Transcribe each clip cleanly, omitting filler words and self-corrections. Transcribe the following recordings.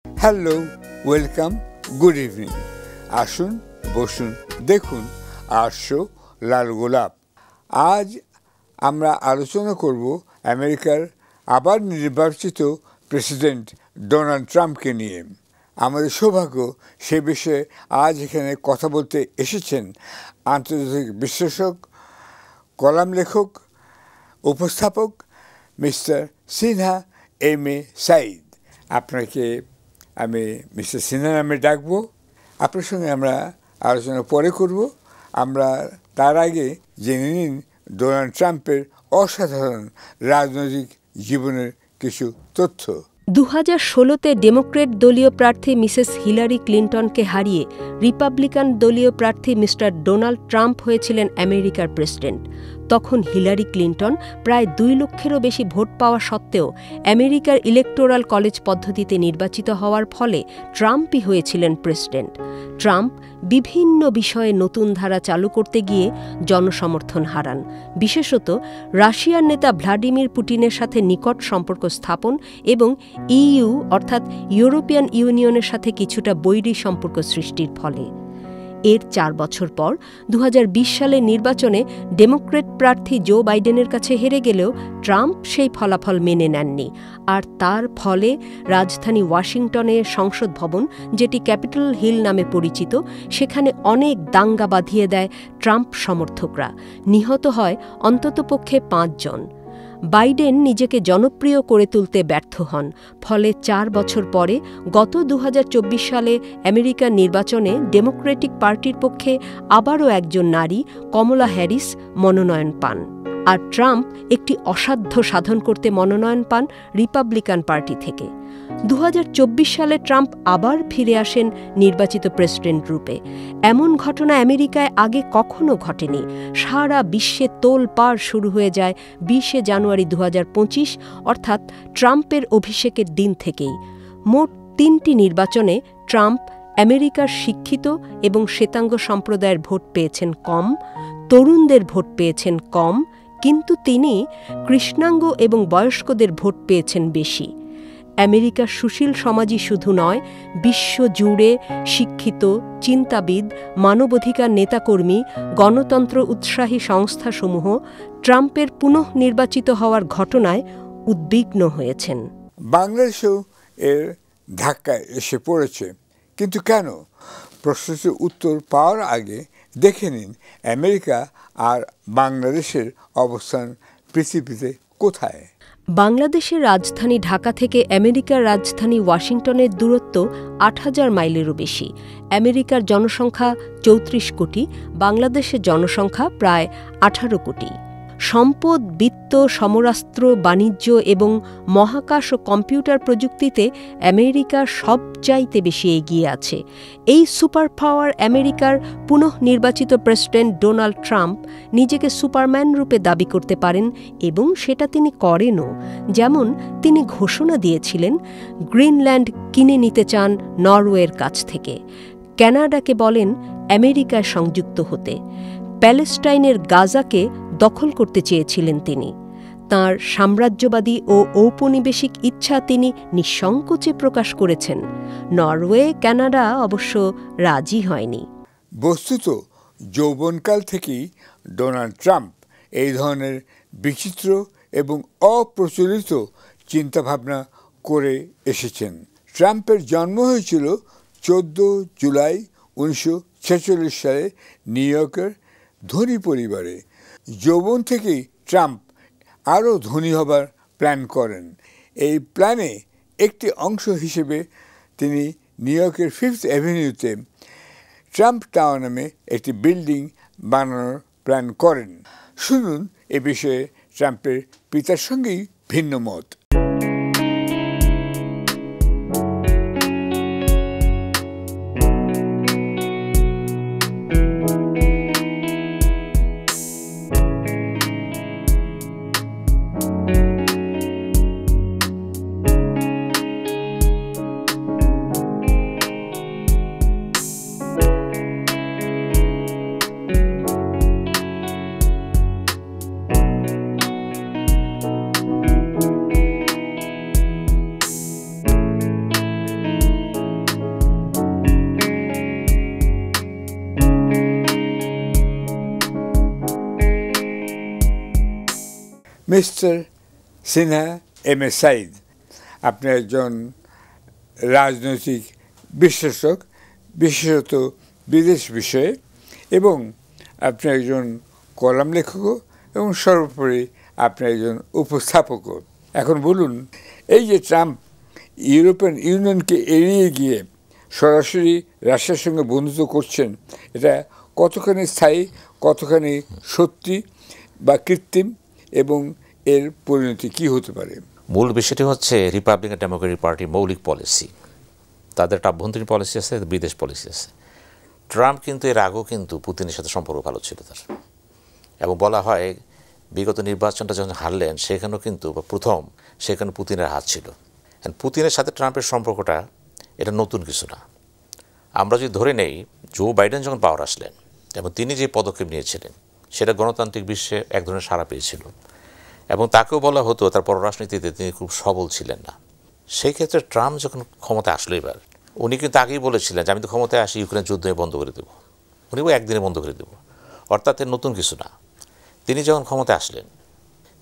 Hello, welcome, good evening. আসুন, বসুন, দেখুন আটশো লাল গোলাপ। আজ আমরা আলোচনা করব আমেরিকার আবার নির্বাচিত প্রেসিডেন্ট ডোনাল্ড ট্রাম্পকে নিয়ে। আমাদের সৌভাগ্য সে বিষয়ে আজ এখানে কথা বলতে এসেছেন আন্তর্জাতিক বিশ্লেষক, কলাম লেখক, উপস্থাপক mister Sinha M A Saeed. আপনাকে আমি মিস্টার সিনহা নামে ডাকবো। আপনার সঙ্গে আমরা আলোচনা পরে করব। আমরা তার আগে জেনে নিন ডোনাল্ড ট্রাম্পের অসাধারণ রাজনৈতিক জীবনের কিছু তথ্য। 2016-তে ডেমোক্র্যাট দলীয় প্রার্থী মিসেস হিলারি ক্লিন্টনকে হারিয়ে রিপাবলিকান দলীয় প্রার্থী মিস্টার ডোনাল্ড ট্রাম্প হয়েছিলেন আমেরিকার প্রেসিডেন্ট। তখন হিলারি ক্লিন্টন প্রায় 2 লক্ষেরও বেশি ভোট পাওয়া সত্ত্বেও আমেরিকার ইলেকটোরাল কলেজ পদ্ধতিতে নির্বাচিত হওয়ার ফলে ট্রাম্পই হয়েছিলেন প্রেসিডেন্ট। ট্রাম্প বিভিন্ন বিষয়ে নতুন ধারা চালু করতে গিয়ে জনসমর্থন হারান, বিশেষত রাশিয়ার নেতা ভ্লাদিমির পুতিনের সাথে নিকট সম্পর্ক স্থাপন এবং ইইউ অর্থাৎ ইউরোপিয়ান ইউনিয়নের সাথে কিছুটা বৈরী সম্পর্ক সৃষ্টির ফলে। এর 4 বছর পর 2020 সালের নির্বাচনে ডেমোক্র্যাট প্রার্থী জো বাইডেনের কাছে হেরে গেলেও ট্রাম্প সেই ফলাফল মেনে নেননি, আর তার ফলে রাজধানী ওয়াশিংটনে সংসদ ভবন, যেটি ক্যাপিটল হিল নামে পরিচিত, সেখানে অনেক দাঙ্গা বাঁধিয়ে দেয় ট্রাম্প সমর্থকরা। নিহত হয় অন্ততপক্ষে 5 জন। বাইডেন নিজেকে জনপ্রিয় করে তুলতে ব্যর্থ হন, ফলে 4 বছর পরে গত 2024 সালে আমেরিকার নির্বাচনে ডেমোক্রেটিক পার্টির পক্ষে আবারও একজন নারী, কমলা হ্যারিস, মনোনয়ন পান। আর ট্রাম্প একটি অসাধ্য সাধন করতে মনোনয়ন পান রিপাবলিকান পার্টি থেকে। 2024 সালে ট্রাম্প আবার ফিরে আসেন নির্বাচিত প্রেসিডেন্ট রূপে। এমন ঘটনা আমেরিকায় আগে কখনো ঘটেনি। সারা বিশ্বে তোলপাড় শুরু হয়ে যায় 20 জানুয়ারি 2025, অর্থাৎ ট্রাম্পের অভিষেকের দিন থেকেই। মোট 3টি নির্বাচনে ট্রাম্প আমেরিকার শিক্ষিত এবং শ্বেতাঙ্গ সম্প্রদায়ের ভোট পেয়েছেন কম, তরুণদের ভোট পেয়েছেন কম, কিন্তু তিনি কৃষ্ণাঙ্গ এবং বয়স্কদের ভোট পেয়েছেন বেশি। আমেরিকার সুশীল সমাজই শুধু নয়, বিশ্বজুড়ে শিক্ষিত, চিন্তাবিদ, মানবাধিকার নেতাকর্মী, গণতন্ত্র উৎসাহী সংস্থাসমূহ ট্রাম্পের পুনঃনির্বাচিত হওয়ার ঘটনায় উদ্বিগ্ন হয়েছেন। বাংলাদেশেও এর ধাক্কায় এসে পড়েছে, কিন্তু কেন? প্রশ্নটির উত্তর পাওয়ার আগে দেখে নিন আমেরিকা আর বাংলাদেশের অবস্থান পৃথিবীতে কোথায়। বাংলাদেশের রাজধানী ঢাকা থেকে আমেরিকার রাজধানী ওয়াশিংটনের দূরত্ব 8000 মাইলেরও বেশি। আমেরিকার জনসংখ্যা 34 কোটি, বাংলাদেশের জনসংখ্যা প্রায় 18 কোটি। সম্পদ, বিত্ত, সমরাস্ত্র, বাণিজ্য এবং মহাকাশ ও কম্পিউটার প্রযুক্তিতে আমেরিকা সবচাইতে বেশি এগিয়ে আছে। এই সুপার পাওয়ার আমেরিকার পুনঃনির্বাচিত প্রেসিডেন্ট ডোনাল্ড ট্রাম্প নিজেকে সুপারম্যান রূপে দাবি করতে পারেন, এবং সেটা তিনি করেনও। যেমন তিনি ঘোষণা দিয়েছিলেন গ্রিনল্যান্ড কিনে নিতে চান নরওয়ের কাছ থেকে, কানাডাকে বলেন আমেরিকায় সংযুক্ত হতে, প্যালেস্টাইনের গাজাকে দখল করতে চেয়েছিলেন তিনি। তাঁর সাম্রাজ্যবাদী ও ঔপনিবেশিক ইচ্ছা তিনি নিঃসংকোচে প্রকাশ করেছেন। নরওয়ে, কানাডা অবশ্য রাজি হয়নি। বস্তুত যৌবনকাল থেকেই ডোনাল্ড ট্রাম্প এই ধরনের বিচিত্র এবং অপ্রচলিত চিন্তাভাবনা করে এসেছেন। ট্রাম্পের জন্ম হয়েছিল 14 জুলাই 1946 সালে নিউ ইয়র্কের ধনী পরিবারে। যৌবন থেকেই ট্রাম্প আরও ধনী হবার প্ল্যান করেন। এই প্ল্যানে একটি অংশ হিসেবে তিনি নিউ ইয়র্কের 5th অ্যাভিনিউতে ট্রাম্প টাওয়ার নামে একটি বিল্ডিং বানানোর প্ল্যান করেন। শুনুন এ বিষয়ে ট্রাম্পের পিতার সঙ্গেই ভিন্ন মত। Mister Sinha M A Saeed, আপনি একজন রাজনৈতিক বিশ্লেষক, বিশেষত বিদেশ বিষয়ে, এবং আপনি একজন কলাম লেখকও, এবং সর্বোপরি আপনি একজন উপস্থাপকও। এখন বলুন, এই যে ট্রাম্প ইউরোপিয়ান ইউনিয়নকে এড়িয়ে গিয়ে সরাসরি রাশিয়ার সঙ্গে বন্ধুত্ব করছেন, এটা কতখানি স্থায়ী, কতখানি সত্যি বা কৃত্রিম, এবং এর পরিণতি কি হতে পারে? মূল বিষয়টি হচ্ছে রিপাবলিকান ডেমোক্রেটিক পার্টির মৌলিক পলিসি। তাদের একটা আভ্যন্তরীণ পলিসি আছে, বিদেশ পলিসি আছে। ট্রাম্প কিন্তু এর আগেও কিন্তু পুতিনের সাথে সম্পর্ক ভালো ছিল তার, এবং বলা হয় বিগত নির্বাচনটা যখন হারলেন সেখানেও কিন্তু প্রথম সেখানে পুতিনের হাত ছিল। পুতিনের সাথে ট্রাম্পের সম্পর্কটা এটা নতুন কিছু না। আমরা যদি ধরে নেই জো বাইডেন যখন পাওয়ার আসলেন এবং তিনি যে পদক্ষেপ নিয়েছিলেন সেটা গণতান্ত্রিক বিশ্বে এক ধরনের সাড়া পেয়েছিল, এবং তাকেও বলা হতো তার পররাষ্ট্রনীতিতে তিনি খুব সবল ছিলেন না। সেই ক্ষেত্রে ট্রাম্প যখন ক্ষমতায় আসলো এবার, উনি কিন্তু আগেই বলেছিলেন যে আমি তো ক্ষমতায় আসি ইউক্রেন যুদ্ধ বন্ধ করে দেবো, উনি একদিনে বন্ধ করে দেবো, অর্থাৎ এর নতুন কিছু না। তিনি যখন ক্ষমতায় আসলেন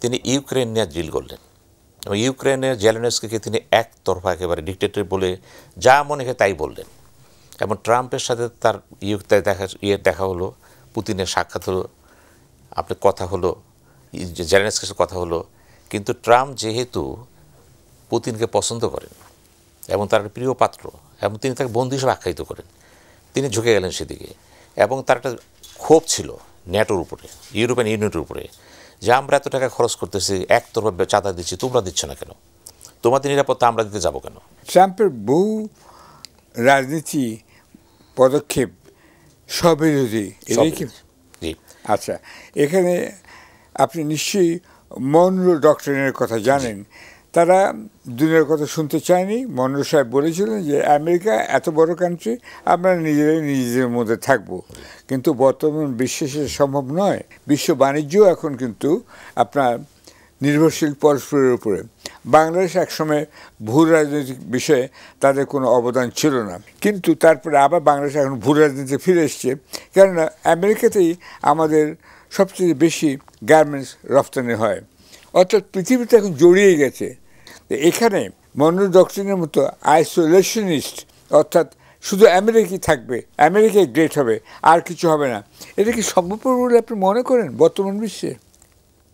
তিনি ইউক্রেন নিয়ে ডিল করলেন, এবং ইউক্রেনের জেলেনস্কিকে তিনি একতরফা একেবারে ডিক্টেটর বলে যা মনে হয় তাই বললেন। এবং ট্রাম্পের সাথে তার দেখা হলো, পুতিনের সাক্ষাৎ হলো, আপনার কথা হলো, জেলেনস্কির সাথে কথা হলো। কিন্তু ট্রাম্প যেহেতু পুতিনকে পছন্দ করেন এবং তার প্রিয় পাত্র, এবং তিনি তাকে বন্ধু হিসেবে আখ্যায়িত করেন, তিনি ঝুঁকে গেলেন সেদিকে। এবং তার একটা ক্ষোভ ছিল ন্যাটোর উপরে, ইউরোপিয়ান ইউনিয়নের উপরে, যে আমরা এত টাকা খরচ করতেছি, একতরফা চাঁদা দিচ্ছি, তোমরা দিচ্ছ না কেন, তোমাদের নিরাপত্তা আমরা দিতে যাবো কেন? ট্রাম্পের বহু রাজনীতি পদক্ষেপ স্ববিরোধী। জি। আচ্ছা, এখানে আপনি নিশ্চয়ই মনরো ডক্ট্রিনের কথা জানেন। তারা দুনিয়ার কথা শুনতে চায়নি। মনরো সাহেব বলেছিলেন যে আমেরিকা এত বড় কান্ট্রি, আমরা নিজেরাই নিজেদের মধ্যে থাকব। কিন্তু বর্তমান বিশ্বে সেটা সম্ভব নয়। বিশ্ব বাণিজ্য এখন কিন্তু আপনার নির্ভরশীল পরস্পরের উপরে। বাংলাদেশ একসময় ভূ রাজনৈতিক বিষয়ে তাদের কোনো অবদান ছিল না, কিন্তু তারপরে আবার বাংলাদেশ এখন ভূ রাজনীতিতে ফিরে এসছে, কেননা আমেরিকাতেই আমাদের সবচেয়ে বেশি গার্মেন্টস রপ্তানি হয়। অর্থাৎ পৃথিবীতে এখন জড়িয়ে গেছে। এখানে মনরো ডক্ট্রিনের মতো আইসোলেশনিস্ট, অর্থাৎ শুধু আমেরিকাই থাকবে, আমেরিকাই গ্রেট হবে, আর কিছু হবে না, এটা কি সম্ভবপর বলে আপনি মনে করেন বর্তমান বিশ্বে?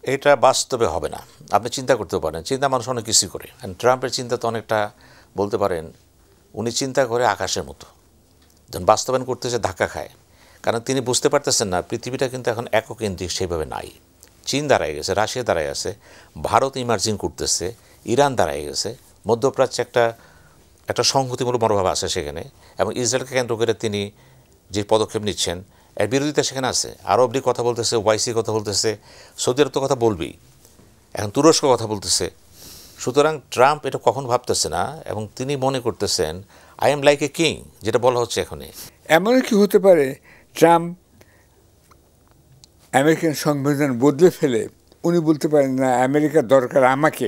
এটা বাস্তবে হবে না। আপনি চিন্তা করতে পারেন, চিন্তা মানুষ অনেক কিছুই করে। ট্রাম্পের চিন্তা তো অনেকটা বলতে পারেন উনি চিন্তা করে আকাশের মতো, যখন বাস্তবায়ন করতেছে ধাক্কা খায়। কারণ তিনি বুঝতে পারতেছেন না পৃথিবীটা কিন্তু এখন এককেন্দ্রিক সেভাবে নাই। চীন দাঁড়ায় গেছে, রাশিয়া দাঁড়ায় আছে, ভারত ইমার্জিং করতেছে, ইরান দাঁড়ায় গেছে, মধ্যপ্রাচ্যে একটা সংহতিমূলক মনোভাব আছে সেখানে, এবং ইসরায়েলকে কেন্দ্র করে তিনি যে পদক্ষেপ নিচ্ছেন এর বিরোধিতা সেখানে আছে। আরব লীগ কথা বলতেছে, ওয়াইসি কথা বলতেছে, সৌদি আরব তো কথা বলবেই, এখন তুরস্ক কথা বলতেছে। সুতরাং ট্রাম্প এটা কখন ভাবতেছে না, এবং তিনি মনে করতেছেন I am like a king, যেটা বলা হচ্ছে এখনই। এমন কি হতে পারে ট্রাম্প আমেরিকান সংবিধান বদলে ফেলে উনি বলতে পারেন না আমেরিকার দরকার আমাকে,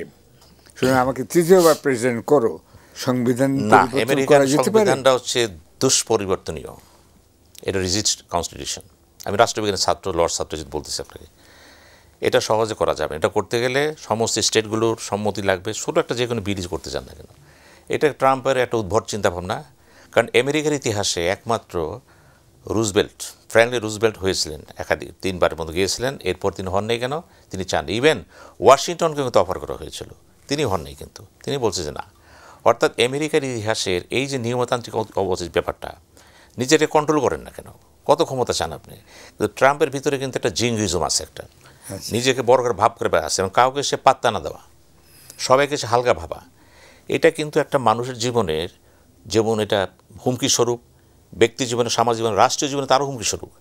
শুনে আমাকে তৃতীয়বার প্রেসিডেন্ট করো, সংবিধান না, আমেরিকান সংবিধানটা হচ্ছে দুষ্পরিবর্তনীয়, এটা রিজিড কনস্টিটিউশন। আমি রাষ্ট্রবিজ্ঞানের ছাত্র, লর্ড সাবজেক্ট বলতেছি আপনাকে, এটা সহজে করা যাবে। এটা করতে গেলে সমস্ত স্টেটগুলোর সম্মতি লাগবে, ছোটো একটা যে কোনো বিল করতে চান না কেন। এটা ট্রাম্পের একটা উদ্ভট চিন্তাভাবনা। কারণ আমেরিকার ইতিহাসে একমাত্র রুজবেল্ট, ফ্র্যাঙ্কলিন রুজবেল্ট হয়েছিলেন, একাধিক 3বারের মতো গিয়েছিলেন, এরপর তিনি হন নাই কেন, তিনি চান। ইভেন ওয়াশিংটনকে কিন্তু অফার করা হয়েছিল, তিনি হন নাই, কিন্তু তিনি বলছে যে না। অর্থাৎ আমেরিকার ইতিহাসের এই যে নিয়মতান্ত্রিক অবস্থিত ব্যাপারটা, নিজেকে কন্ট্রোল করেন না কেন, কত ক্ষমতা চান আপনি। কিন্তু ট্রাম্পের ভিতরে কিন্তু একটা জিঙ্গিজম আছে, একটা নিজেকে বড় করে ভাব করে আছে, এবং কাউকে সে পাত্তা না দেওয়া, সবাইকে সে হালকা ভাবা। এটা কিন্তু একটা মানুষের জীবনের, যেমন এটা হুমকি স্বরূপ, ব্যক্তি জীবনে, সামাজিক জীবনে, রাষ্ট্রীয় জীবনে তারও হুমকি স্বরূপ।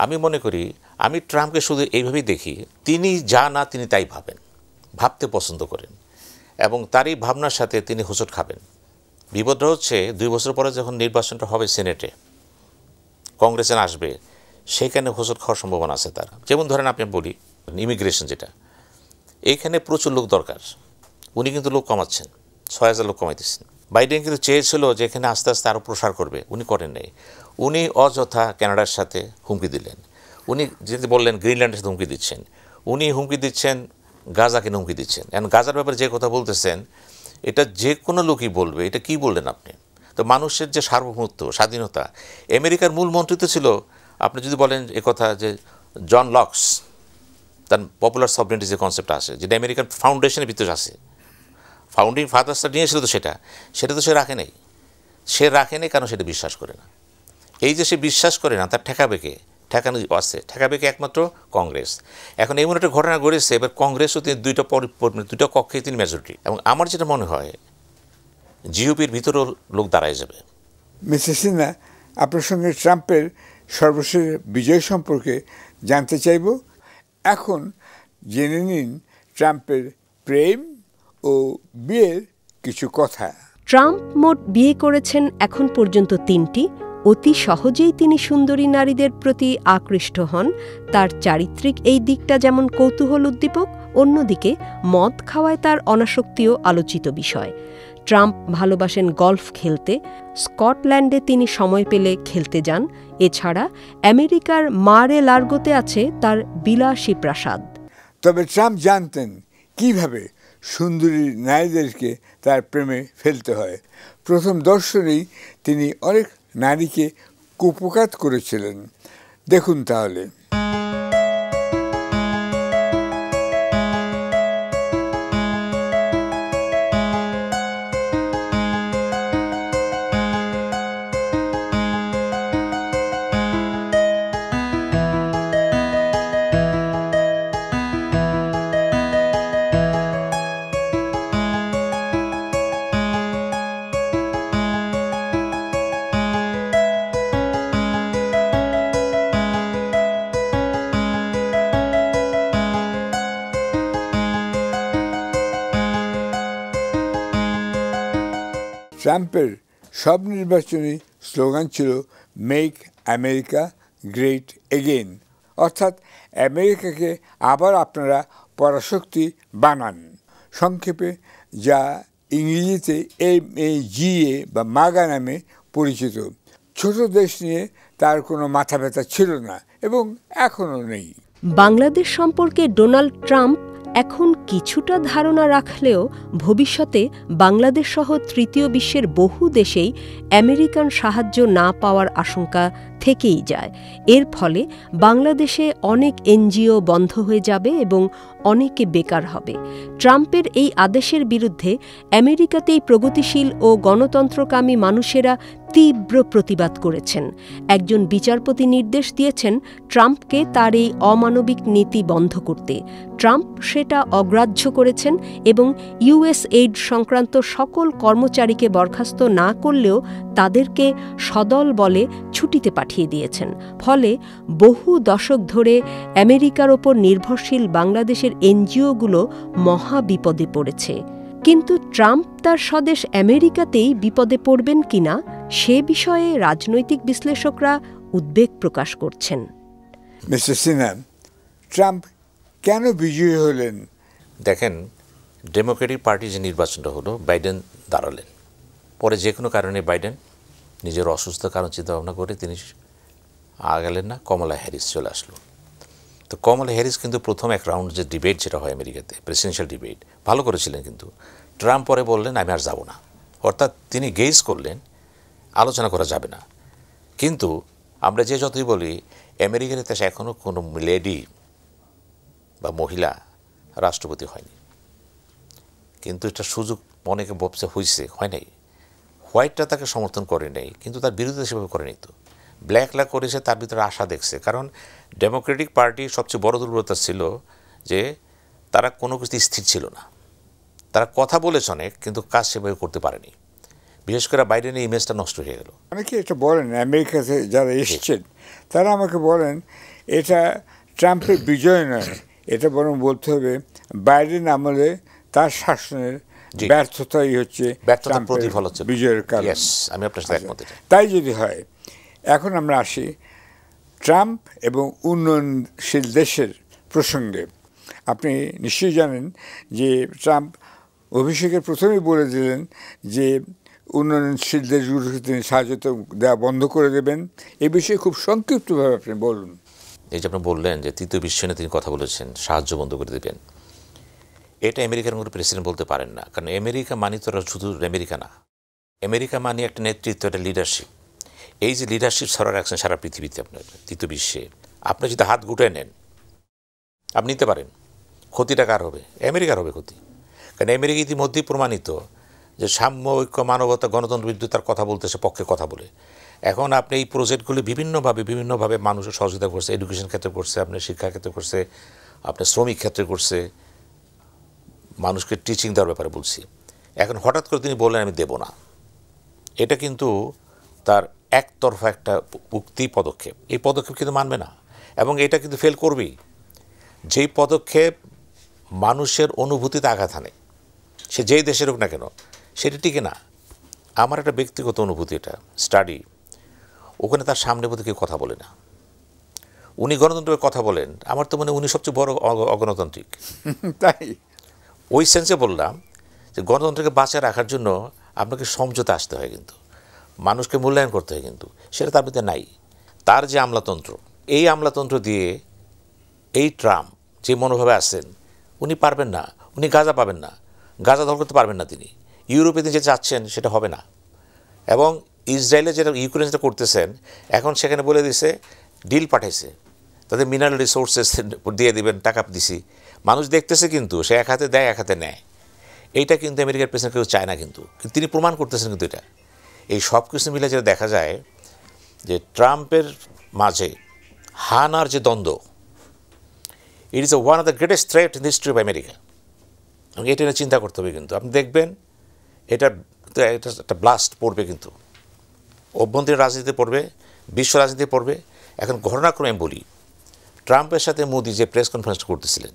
আমি মনে করি, আমি ট্রাম্পকে শুধু এইভাবেই দেখি, তিনি যা না তিনি তাই ভাবেন, ভাবতে পছন্দ করেন, এবং তারই ভাবনার সাথে তিনি হোঁচট খাবেন। বিপদটা হচ্ছে 2 বছর পরে যখন নির্বাচনটা হবে সেনেটে, কংগ্রেসে আসবে, সেখানে হোঁচট খাওয়ার সম্ভাবনা আছে তার। যেমন ধরেন আপনি বলি ইমিগ্রেশন, যেটা এইখানে প্রচুর লোক দরকার, উনি কিন্তু লোক কমাচ্ছেন, 6000 লোক কমাইতেছেন। বাইডেন কিন্তু চেয়েছিল যে এখানে আস্তে আস্তে আরও প্রসার করবে, উনি করেন নাই। উনি অযথা কানাডার সাথে হুমকি দিলেন, উনি যেতে বললেন গ্রিনল্যান্ডের সাথে হুমকি দিচ্ছেন, উনি হুমকি দিচ্ছেন গাজাকে হুমকি দিচ্ছেন। এখন গাজার ব্যাপারে যে কথা বলতেছেন এটা যে কোনো লোকই বলবে, এটা কি বললেন আপনি? তো মানুষের যে সার্বভৌমত্ব, স্বাধীনতা, আমেরিকার মূল মন্ত্রী তো ছিল, আপনি যদি বলেন কথা যে জন লক্স, তার পপুলার সভরেনিটি যে কনসেপ্ট আছে, যেটা আমেরিকান ফাউন্ডেশনের ভিতরে আছে, ফাউন্ডিং ফাদার্সটা নিয়েছিল, তো সেটা তো সে রাখে নাই। সে রাখে নাই কারণ সেটা বিশ্বাস করে না। এই যে সে বিশ্বাস করে না, তার ঠেকাবে কে? ঠেকানো আছে, ঠেকাবে কে? একমাত্র কংগ্রেস। এখন এমন একটা ঘটনা ঘটেছে, এবার কংগ্রেসও তিনি দুইটা কক্ষেই তিনি মেজরিটি, এবং আমার যেটা মনে হয় জিওপির ভিতরেও লোক দাঁড়ায় যাবে। মিসেস সিনহা, আপনার সঙ্গে ট্রাম্পের সর্বশেষ বিজয় সম্পর্কে জানতে চাইব। এখন জেনে নিন ট্রাম্পের প্রেম ও বিয়ের কিছু কথা। ট্রাম্প মোট বিয়ে করেছেন এখন পর্যন্ত 3টি। অতি সহজেই তিনি সুন্দরী নারীদের প্রতি আকৃষ্ট হন। তার চারিত্রিক এই দিকটা যেমন কৌতূহল উদ্দীপক, অন্যদিকে মদ খাওয়ায় তার অনাসক্তিও আলোচিত বিষয়। ট্রাম্প ভালোবাসেন গলফ খেলতে। স্কটল্যান্ডে তিনি সময় পেলে খেলতে যান। এছাড়া আমেরিকার মারে লার্গোতে আছে তার বিলাসী প্রাসাদ। তবে ট্রাম্প জানতেন কিভাবে সুন্দরী নারীদেরকে তার প্রেমে ফেলতে হয়। প্রথম দর্শনেই তিনি অনেক নারীকে কুপোকাত করেছিলেন। দেখুন তাহলে। ট্রাম্পের সব নির্বাচনী স্লোগান ছিল মেক আমেরিকা গ্রেট এগেইন, অর্থাৎ আমেরিকাকে আবার আপনারা পরাশক্তি বানান। সংক্ষেপে যা ইংরেজিতে MAGA বা মাগা নামে পরিচিত। ছোট দেশ নিয়ে তার কোনো মাথা ব্যথা ছিল না এবং এখনও নেই। বাংলাদেশ সম্পর্কে ডোনাল্ড ট্রাম্প এখন কিছুটা ধারণা রাখলেও ভবিষ্যতে বাংলাদেশ সহ তৃতীয় বিশ্বের বহু দেশেই আমেরিকান সাহায্য না পাওয়ার আশঙ্কা থেকেই যায়। এর ফলে বাংলাদেশে অনেক NGO বন্ধ হয়ে যাবে এবং অনেকে বেকার হবে। ট্রাম্পের এই আদেশের বিরুদ্ধে আমেরিকাতেই প্রগতিশীল ও গণতন্ত্রকামী মানুষেরা তীব্র প্রতিবাদ করেছেন। একজন বিচারপতি নির্দেশ দিয়েছেন ট্রাম্পকে তার এই অমানবিক নীতি বন্ধ করতে। ট্রাম্প সেটা অগ্রাহ্য করেছেন এবং USAID সংক্রান্ত সকল কর্মচারীকে বরখাস্ত না করলেও তাদেরকে সদল বলে ছুটিতে পাঠিয়ে দিয়েছেন। ফলে বহু দশক ধরে আমেরিকার ওপর নির্ভরশীল বাংলাদেশের NGOগুলো মহা বিপদে পড়েছে। কিন্তু ট্রাম্প তার স্বদেশ আমেরিকাতেই বিপদে পড়বেন কিনা সে বিষয়ে রাজনৈতিক বিশ্লেষকরা উদ্বেগ প্রকাশ করছেন। মিস্টার সিনহা, ট্রাম্প কেন বিজয়ী হলেন? দেখেন, ডেমোক্রেটিক পার্টি যে নির্বাচনটা হলো, বাইডেন দাঁড়ালেন। পরে যে কোনো কারণে বাইডেন নিজের অসুস্থ কারণ চিন্তা ভাবনা করে তিনি গেলেন না, কমলা হ্যারিস চলে আসলো। তো কমলা হ্যারিস কিন্তু প্রথম এক রাউন্ড যে ডিবেট যেটা হয় আমেরিকাতে, প্রেসিডেন্সিয়াল ডিবেট, ভালো করেছিলেন। কিন্তু ট্রাম্প পরে বললেন আমি আর যাব না, অর্থাৎ তিনি গেজ করলেন আলোচনা করা যাবে না। কিন্তু আমরা যে যতই বলি আমেরিকার ইতিহাসে এখনও কোনো লেডি বা মহিলা রাষ্ট্রপতি হয়নি। কিন্তু এটা সুযোগ অনেকে বলছে হয়েছে, হয় নাই। হোয়াইটরা তাকে সমর্থন করে নেই, কিন্তু তার বিরোধিতা সেভাবে করেনি। তো ব্ল্যাকরা করেছে, তার ভিতরে আশা দেখছে। কারণ ডেমোক্রেটিক পার্টির সবচেয়ে বড় দুর্বলতা ছিল যে তারা কোনো কিছু স্থির ছিল না। তারা কথা বলেছে অনেক, কিন্তু কাজ সেভাবে করতে পারেনি। বিশেষ করে বাইডেনের ইমেজটা নষ্ট হয়ে গেল। অনেকে এটা বলেন, আমেরিকাতে যারা এসছেন তারা আমাকে বলেন এটা ট্রাম্পের বিজয় নয়, এটা বরং বলতে বাইডেন আমলে তার শাসনের ব্যর্থতাই হচ্ছে বিজয়ের কারণ। আমি আপনার সাথে একমত। তাই যদি হয়, এখন আমরা আসি ট্রাম্প এবং উন্নয়নশীল দেশের প্রসঙ্গে। আপনি নিশ্চয়ই জানেন যে ট্রাম্প অভিষেকের প্রথমেই বলে দিলেন যে উন্নয়নশীল দেশগুলোকে তিনি সাহায্য দেওয়া বন্ধ করে দেবেন। এ বিষয়ে খুব সংক্ষিপ্তভাবে আপনি বলুন। এই যে আপনি বললেন যে তৃতীয় বিশ্ব নিয়ে তিনি কথা বলেছেন, সাহায্য বন্ধ করে দেবেন। এটা আমেরিকার কোনো প্রেসিডেন্ট বলতে পারেন না, কারণ আমেরিকা মানি তো শুধু আমেরিকা না, আমেরিকা মানি একটা নেতৃত্ব, একটা লিডারশিপ। এই যে লিডারশিপ ছাড়া রাখছেন সারা পৃথিবীতে, আপনার তৃতীয় বিশ্বে, আপনি যদি হাত গুটায় নেন আপনি নিতে পারেন, ক্ষতিটা কার হবে? আমেরিকার হবে ক্ষতি। কারণ আমেরিকা ইতিমধ্যেই প্রমাণিত যে সাম্য, ঐক্য, মানবতা, গণতন্ত্র বিরুদ্ধে তার কথা বলতেছে, পক্ষে কথা বলে। এখন আপনি এই প্রজেক্টগুলি বিভিন্নভাবে মানুষের সহযোগিতা করছে, এডুকেশন ক্ষেত্রে করছে, আপনার শিক্ষা ক্ষেত্রে করছে, আপনার শ্রমিক ক্ষেত্রে করছে, মানুষকে টিচিং দেওয়ার ব্যাপারে বলছি। এখন হঠাৎ করে তিনি বললেন আমি দেব না, এটা কিন্তু তার একতরফা একটা উক্তি, পদক্ষেপ। এই পদক্ষেপ কিন্তু মানবে না এবং এটা কিন্তু ফেল করবেই। যেই পদক্ষেপ মানুষের অনুভূতিতে আঘাত হানে, সে যেই দেশের হোক না কেন, সেটা টিকে না। আমার একটা ব্যক্তিগত অনুভূতি, এটা স্টাডি, ওখানে তার সামনে বোধ কেউ কথা বলে না। উনি গণতন্ত্রের কথা বলেন, আমার তো মনে উনি সবচেয়ে বড় অগণতান্ত্রিক। তাই ওই সেন্সে বললাম যে গণতন্ত্রকে বাঁচিয়ে রাখার জন্য আপনাকে সমঝোতা আসতে হয়, কিন্তু মানুষকে মূল্যায়ন করতে হয়, কিন্তু সেটা তার মধ্যে নাই। তার যে আমলাতন্ত্র, এই আমলাতন্ত্র দিয়ে এই ট্রাম্প যে মনোভাবে আসছেন, উনি পারবেন না, উনি গাজা পাবেন না, গাজা দখল করতে পারবেন না তিনি। ইউরোপে তিনি যে চাচ্ছেন সেটা হবে না। এবং ইসরায়েলে যেটা ইউক্রেন যেটা করতেছেন, এখন সেখানে বলে দিছে ডিল পাঠাইছে, তাদের মিনারেল রিসোর্সেস দিয়ে দিবেন, টাকা দিছি। মানুষ দেখতেছে, কিন্তু সে এক হাতে দেয় এক হাতে নেয়। এইটা কিন্তু আমেরিকার প্রেসিডেন্ট কেউ চায় না, কিন্তু তিনি প্রমাণ করতেছেন। কিন্তু এটা এই সব কিছু মিলে যেটা দেখা যায় যে ট্রাম্পের মাঝে হানার যে দ্বন্দ্ব, it is one of the greatest threat in history of America. এবং এটা নিয়ে চিন্তা করতে হবে, কিন্তু আপনি দেখবেন এটা একটা ব্লাস্ট পড়বে, কিন্তু অভ্যন্তরীণ রাজনীতিতে পড়বে, বিশ্ব রাজনীতিতে পড়বে। এখন ঘটনাক্রমে আমি বলি, ট্রাম্পের সাথে মোদি যে প্রেস কনফারেন্স করতেছিলেন,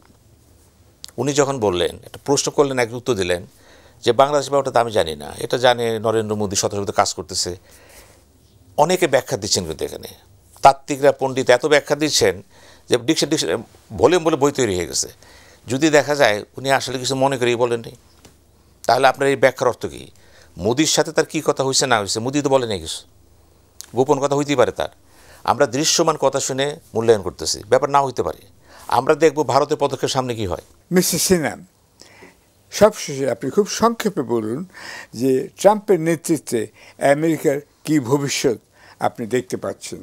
উনি যখন বললেন, একটা প্রশ্ন করলেন, এক উত্তর দিলেন যে বাংলাদেশ ব্যাপারটা তো আমি জানি না, এটা জানে নরেন্দ্র মোদী, শত কাজ করতেছে। অনেকে ব্যাখ্যা দিচ্ছেন, কিন্তু এখানে তাত্ত্বিকরা, পণ্ডিত এত ব্যাখ্যা দিচ্ছেন যে ডিকশন বলে বই তৈরি হয়ে গেছে। যদি দেখা যায় উনি আসলে কিছু মনে করেই বলেননি, তাহলে আপনার এই ব্যাখ্যার অর্থ কী? মোদির সাথে তার কী কথা হয়েছে না হয়েছে, মোদি তো বলেনি কিছু, গোপন কথা হইতেই পারে তার। আমরা দৃশ্যমান কথা শুনে মূল্যায়ন করতেছি, ব্যাপার না হইতে পারে। আমরা দেখব ভারতের পদক্ষেপ সামনে কি হয়। মিস্টার সিনহা, সবশেষে আপনি খুব সংক্ষেপে বলুন যে ট্রাম্পের নেতৃত্বে আমেরিকার কি ভবিষ্যৎ আপনি দেখতে পাচ্ছেন?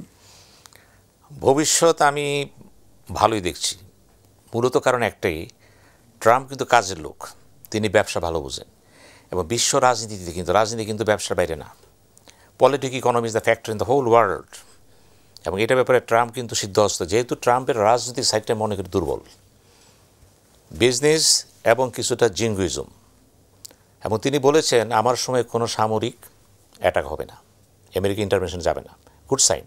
ভবিষ্যৎ আমি ভালোই দেখছি, মূলত কারণ একটাই, ট্রাম্প কিন্তু কাজের লোক, তিনি ব্যবসা ভালো বোঝেন। এবং বিশ্ব রাজনীতিতে কিন্তু রাজনীতি কিন্তু ব্যবসার বাইরে না। Politic economy is the factor in the whole world. এবং এটা ব্যাপারে ট্রাম্প কিন্তু সিদ্ধহস্ত, যেহেতু ট্রাম্পের রাজনৈতিক সাইডটা মনে করি দুর্বল, বিজনেস এবং কিছুটা জিঙ্গুইজম। এবং তিনি বলেছেন আমার সময় কোনো সামরিক অ্যাটাক হবে না, আমেরিকা ইন্টারভেনশন যাবে না, গুড সাইন।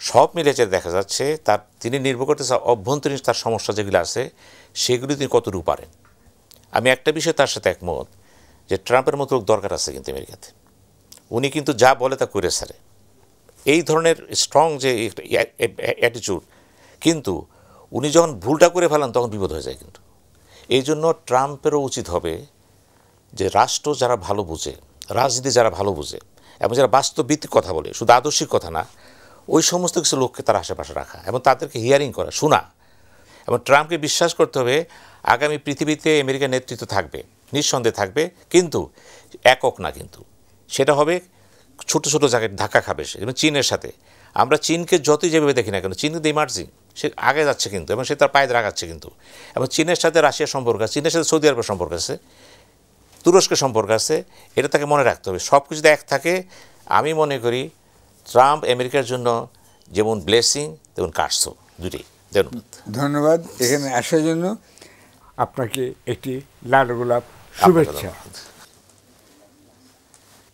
সব মিলে যে দেখা যাচ্ছে তিনি নির্ভর করতেছে অভ্যন্তরীণ তার সমস্যা যেগুলো আছে সেগুলি তিনি কতটুকু পারেন। আমি একটা বিষয় তার সাথে একমত যে ট্রাম্পের মতো লোক দরকার আছে কিন্তু আমেরিকাতে। উনি কিন্তু যা বলে তা করে ছাড়ে, এই ধরনের স্ট্রং যে অ্যাটিটিউড। কিন্তু উনি যখন ভুলটা করে ফেলেন তখন বিপদ হয়ে যায়। কিন্তু এই জন্য ট্রাম্পেরও উচিত হবে যে রাষ্ট্র যারা ভালো বুঝে, রাজনীতি যারা ভালো বুঝে এবং যারা বাস্তবভিত্তিক কথা বলে, শুধু আদর্শিক কথা না, ওই সমস্ত কিছু লোককে তার আশেপাশে রাখা এবং তাদেরকে হিয়ারিং করা, শোনা। এবং ট্রাম্পকে বিশ্বাস করতে হবে আগামী পৃথিবীতে আমেরিকার নেতৃত্ব থাকবে, নিঃসন্দেহে থাকবে, কিন্তু একক না। কিন্তু সেটা হবে ছোট ছোট জায়গায় ধাক্কা খাবে সে। এবং চীনের সাথে আমরা চীনকে যতই যেভাবে দেখি না কেন, চীন কিন্তু ইমার্জিং, সে আগে যাচ্ছে কিন্তু, এবং সে তার পায়ে রাখাচ্ছে কিন্তু। এবং চীনের সাথে রাশিয়ার সম্পর্ক আছে, চীনের সাথে সৌদি আরবের সম্পর্ক আছে, তুরস্কের সম্পর্ক আছে, এটা তাকে মনে রাখতে হবে। সব কিছু এক থাকে। আমি মনে করি ট্রাম্প আমেরিকার জন্য যেমন ব্লেসিং তেমন কাটসও, দুটোই। ধন্যবাদ এখানে আসার জন্য। আপনাকে একটি লাল গোলাপ শুভেচ্ছা।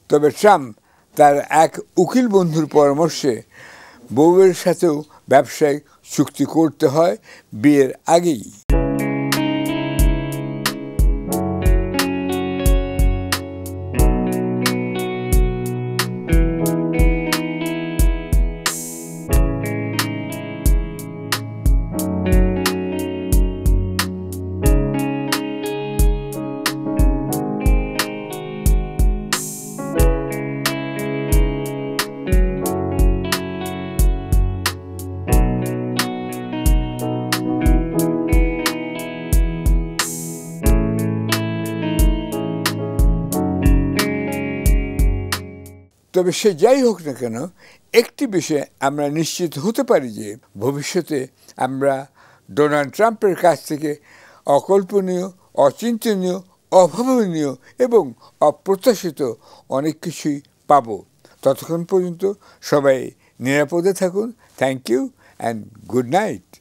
তবে ট্রাম্প তার এক উকিল বন্ধুর পরামর্শে বউয়ের সাথেও ব্যবসায়িক চুক্তি করতে হয় বিয়ের আগেই। তবে সে যাই হোক না কেন, একটি বিষয়ে আমরা নিশ্চিত হতে পারি যে ভবিষ্যতে আমরা ডোনাল্ড ট্রাম্পের কাছ থেকে অকল্পনীয়, অচিন্তনীয়, অভাবনীয় এবং অপ্রত্যাশিত অনেক কিছুই পাব। ততক্ষণ পর্যন্ত সবাই নিরাপদে থাকুন। Thank you and good night.